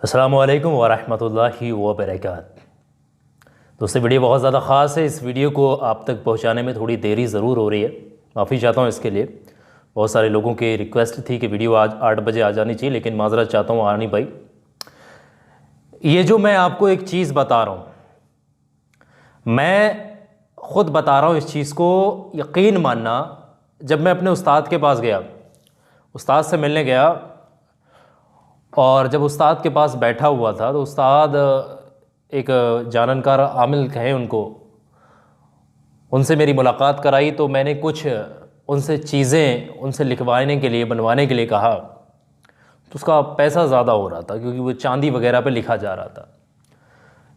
अस्सलामु अलैकुम वरहमतुल्लाहि वबरकातुहू। दोस्तों, वीडियो बहुत ज़्यादा ख़ास है। इस वीडियो को आप तक पहुंचाने में थोड़ी देरी ज़रूर हो रही है, माफ़ी चाहता हूं इसके लिए। बहुत सारे लोगों की रिक्वेस्ट थी कि वीडियो आज 8 बजे आ जानी चाहिए, लेकिन माज़रत चाहता हूं आ नहीं पाई। ये जो मैं आपको एक चीज़ बता रहा हूँ, मैं ख़ुद बता रहा हूँ इस चीज़ को, यकीन मानना। जब मैं अपने उस्ताद के पास गया, उस्ताद से मिलने गया, और जब उस्ताद के पास बैठा हुआ था तो उस्ताद एक जानकार आमिल कहें उनको, उनसे मेरी मुलाकात कराई। तो मैंने कुछ उनसे चीज़ें उनसे लिखवाने के लिए, बनवाने के लिए कहा। तो उसका पैसा ज़्यादा हो रहा था क्योंकि वो चांदी वगैरह पे लिखा जा रहा था।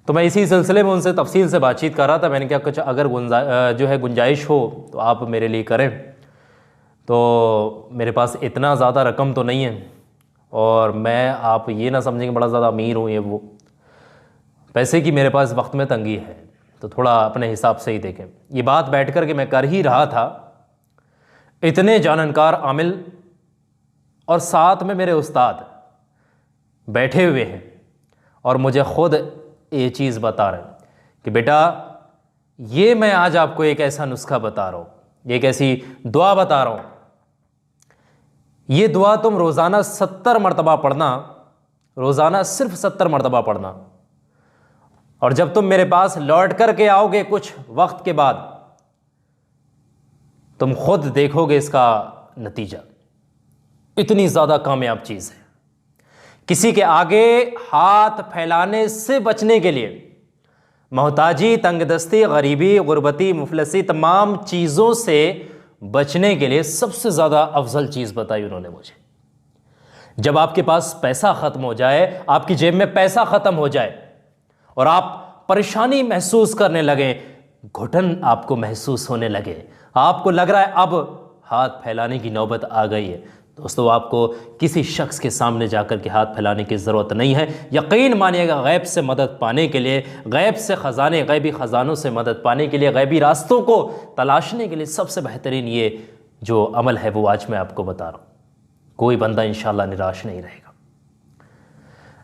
तो मैं इसी सिलसिले में उनसे तफसील से बातचीत कर रहा था। मैंने कहा कुछ अगर गुंजाइश हो तो आप मेरे लिए करें। तो मेरे पास इतना ज़्यादा रकम तो नहीं है, और मैं, आप ये ना समझें कि बड़ा ज़्यादा अमीर हूँ, ये वो पैसे की मेरे पास वक्त में तंगी है, तो थोड़ा अपने हिसाब से ही देखें। ये बात बैठ कर के मैं कर ही रहा था, इतने जानकार आमिल और साथ में मेरे उस्ताद बैठे हुए हैं और मुझे ख़ुद ये चीज़ बता रहे हैं कि बेटा, ये मैं आज आपको एक ऐसा नुस्खा बता रहा हूँ, एक ऐसी दुआ बता रहा हूँ। ये दुआ तुम रोज़ाना 70 मरतबा पढ़ना, रोज़ाना सिर्फ 70 मरतबा पढ़ना। और जब तुम मेरे पास लौट कर के आओगे कुछ वक्त के बाद, तुम खुद देखोगे इसका नतीजा। इतनी ज़्यादा कामयाब चीज़ है। किसी के आगे हाथ फैलाने से बचने के लिए, मोहताजी, तंगदस्ती, गरीबी, गुर्बती, मुफलसी, तमाम चीज़ों से बचने के लिए सबसे ज़्यादा अफजल चीज़ बताई उन्होंने मुझे। जब आपके पास पैसा ख़त्म हो जाए, आपकी जेब में पैसा ख़त्म हो जाए और आप परेशानी महसूस करने लगे, घुटन आपको महसूस होने लगे, आपको लग रहा है अब हाथ फैलाने की नौबत आ गई है, दोस्तों, आपको किसी शख्स के सामने जाकर के हाथ फैलाने की ज़रूरत नहीं है। यकीन मानिएगा, गैब से मदद पाने के लिए, गैब से ख़जाने, गैबी ख़जानों से मदद पाने के लिए, गैबी रास्तों को तलाशने के लिए सबसे बेहतरीन ये जो अमल है वो आज मैं आपको बता रहा हूँ। कोई बंदा इंशाअल्लाह निराश नहीं रहेगा।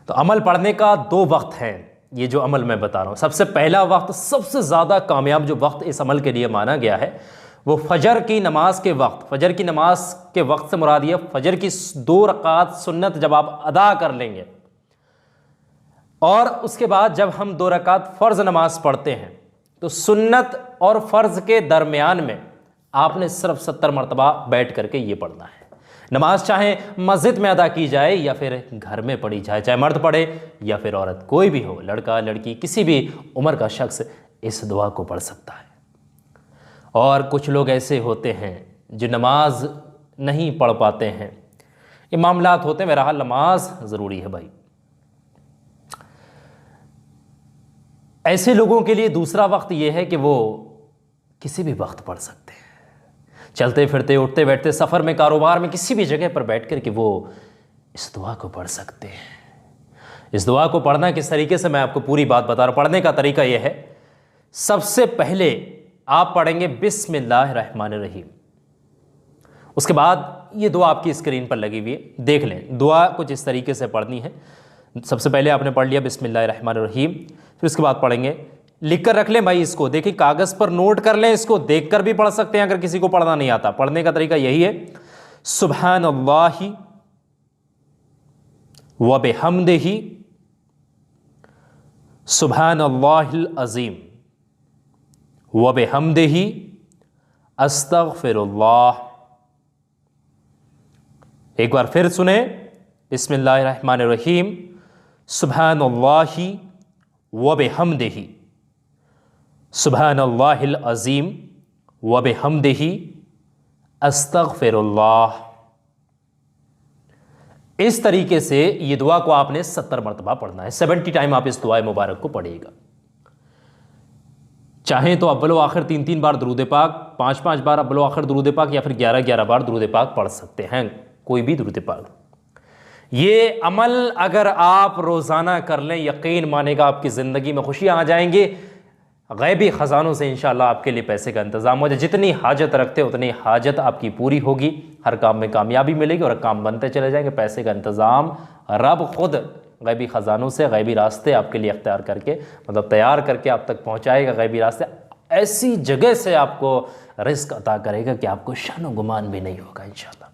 तो अमल पढ़ने का 2 वक्त हैं। ये जो अमल मैं बता रहा हूँ, सबसे पहला वक्त, सबसे ज़्यादा कामयाब जो वक्त इस अमल के लिए माना गया है, वो फजर की नमाज के वक्त। फजर की नमाज के वक्त से मुराद ये फजर की 2 रकात सुन्नत जब आप अदा कर लेंगे, और उसके बाद जब हम 2 रकात फ़र्ज नमाज पढ़ते हैं, तो सुन्नत और फ़र्ज के दरमियान में आपने सिर्फ 70 मरतबा बैठ करके ये पढ़ना है। नमाज चाहे मस्जिद में अदा की जाए या फिर घर में पढ़ी जाए, चाहे मर्द पढ़े या फिर औरत, कोई भी हो, लड़का लड़की, किसी भी उम्र का शख्स इस दुआ को पढ़ सकता है। और कुछ लोग ऐसे होते हैं जो नमाज नहीं पढ़ पाते हैं, ये मामलात होते हैं। मेरा हाल, नमाज ज़रूरी है भाई। ऐसे लोगों के लिए दूसरा वक्त ये है कि वो किसी भी वक्त पढ़ सकते हैं, चलते फिरते, उठते बैठते, सफ़र में, कारोबार में, किसी भी जगह पर बैठ कर के वो इस दुआ को पढ़ सकते हैं। इस दुआ को पढ़ना किस तरीके से, मैं आपको पूरी बात बता रहा हूँ। पढ़ने का तरीका ये है, सबसे पहले आप पढ़ेंगे बिस्मिल्लाहिर्रहमानिर्रहीम। उसके बाद ये दुआ आपकी स्क्रीन पर लगी हुई है, देख लें। दुआ कुछ इस तरीके से पढ़नी है। सबसे पहले आपने पढ़ लिया बिस्मिल्लाहिर्रहमानिर्रहीम, फिर उसके बाद पढ़ेंगे, लिख कर रख लें भाई इसको, देखिए कागज़ पर नोट कर लें, इसको देख कर भी पढ़ सकते हैं अगर किसी को पढ़ना नहीं आता। पढ़ने का तरीका यही है, सुब्हानल्लाहि व बिहम्दिही सुब्हानल्लाहिल अज़ीम व बिहम्दिही अस्तग़फिरुल्लाह। एक बार फिर सुने, बिस्मिल्लाहिर्रहमानिर्रहीम, सुब्हानल्लाहि व बिहम्दिही सुब्हानल्लाहिल अज़ीम व बिहम्दिही अस्तग़फिरुल्लाह। इस तरीके से ये दुआ को आपने 70 मरतबा पढ़ना है। 70 टाइम आप इस दुआ मुबारक को पढ़िएगा। चाहें तो अव्वल व आखिर 3-3 बार दुरूद पाक, 5-5 बार अव्वल व आखिर दुरूद पाक, या फिर 11-11 बार दुरूद पाक पढ़ सकते हैं, कोई भी दुरूद पाक। ये अमल अगर आप रोज़ाना कर लें, यकीन मानेगा आपकी ज़िंदगी में खुशियाँ आ जाएंगी। गैबी ख़जानों से इंशाअल्लाह आपके लिए पैसे का इंतज़ाम हो जाए। जितनी हाजत रखते हो उतनी हाजत आपकी पूरी होगी, हर काम में कामयाबी मिलेगी और काम बनते चले जाएंगे। पैसे का इंतज़ाम रब खुद गैबी ख़जानों से गैबी रास्ते आपके लिए अख्तियार करके, मतलब तैयार करके आप तक पहुँचाएगा गैबी रास्ते। ऐसी जगह से आपको रिस्क अता करेगा कि आपको शान व गुमान भी नहीं होगा इंशाअल्लाह।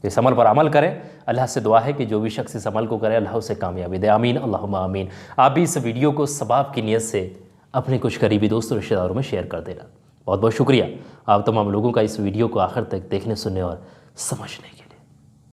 इस अमल पर अमल करें। अल्लाह से दुआ है कि जो भी शख्स इस अमल को करे अल्लाह उसे कामयाबी दे। आमीन अल्लाहुम्मा आमीन। आप भी इस वीडियो को सवाब की नीयत से अपने कुछ करीबी दोस्तों रिश्तेदारों में शेयर कर देना। बहुत बहुत शुक्रिया आप तमाम लोगों का इस वीडियो को आखिर तक देखने, सुनने और समझने के लिए।